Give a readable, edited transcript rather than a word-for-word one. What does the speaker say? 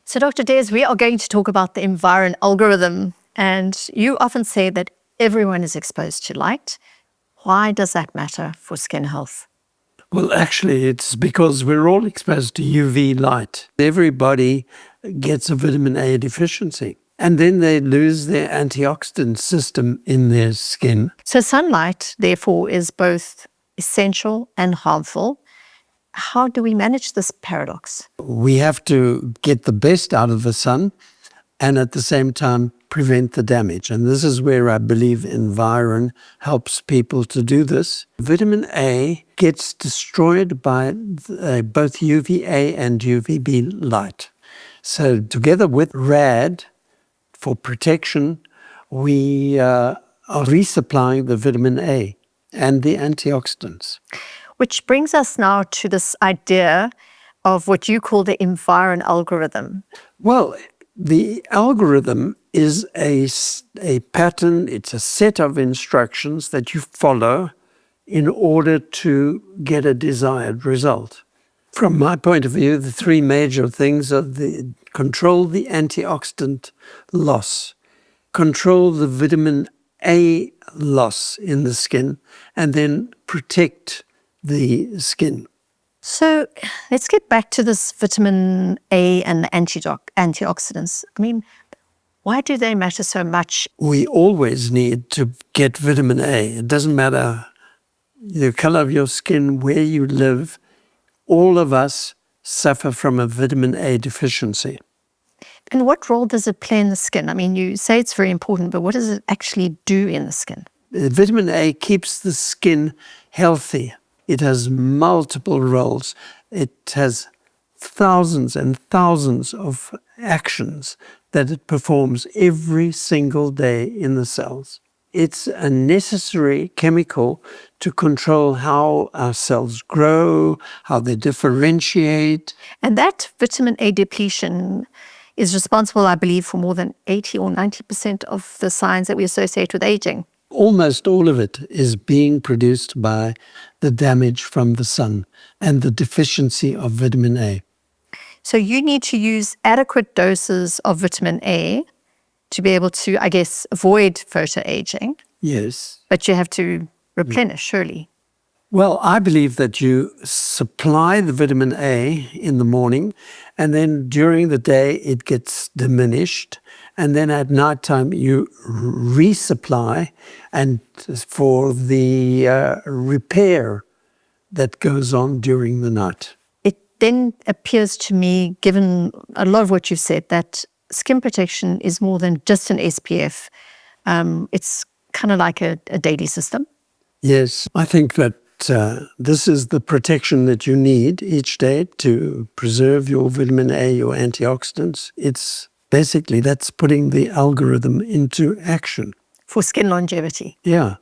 So Dr. Des, we are going to talk about the Environ algorithm. And you often say that everyone is exposed to light. Why does that matter for skin health? Well, actually, it's because we're all exposed to UV light. Everybody gets a vitamin A deficiency. And then they lose their antioxidant system in their skin. So sunlight, therefore, is both essential and harmful. How do we manage this paradox? We have to get the best out of the sun and at the same time prevent the damage. And this is where I believe Environ helps people to do this. Vitamin A gets destroyed by both UVA and UVB light. So together with RAD for protection, we are resupplying the vitamin A and the antioxidants. Which brings us now to this idea of what you call the Environ algorithm. Well, the algorithm is a pattern, it's a set of instructions that you follow in order to get a desired result. From my point of view, the three major things are control the antioxidant loss, control the vitamin A loss in the skin, and then protect the skin. So let's get back to this vitamin A and the antioxidants. I mean, why do they matter so much? We always need to get vitamin A. It doesn't matter the color of your skin, where you live. All of us suffer from a vitamin A deficiency. And what role does it play in the skin? I mean, you say it's very important, but what does it actually do in the skin? Vitamin A keeps the skin healthy. It has multiple roles. It has thousands and thousands of actions that it performs every single day in the cells. It's a necessary chemical to control how our cells grow, how they differentiate. And that vitamin A depletion is responsible, I believe, for more than 80 or 90% of the signs that we associate with aging. Almost all of it is being produced by the damage from the sun and the deficiency of vitamin A. So you need to use adequate doses of vitamin A to be able to, I guess, avoid photoaging. Yes. But you have to replenish, surely. Well, I believe that you supply the vitamin A in the morning, and then during the day it gets diminished, and then at nighttime you resupply, and for the repair that goes on during the night. It then appears to me, given a lot of what you've said, that skin protection is more than just an SPF. It's kind of like a daily system. Yes, I think that this is the protection that you need each day to preserve your vitamin A, your antioxidants. It's basically, that's putting the algorithm into action. For skin longevity. Yeah.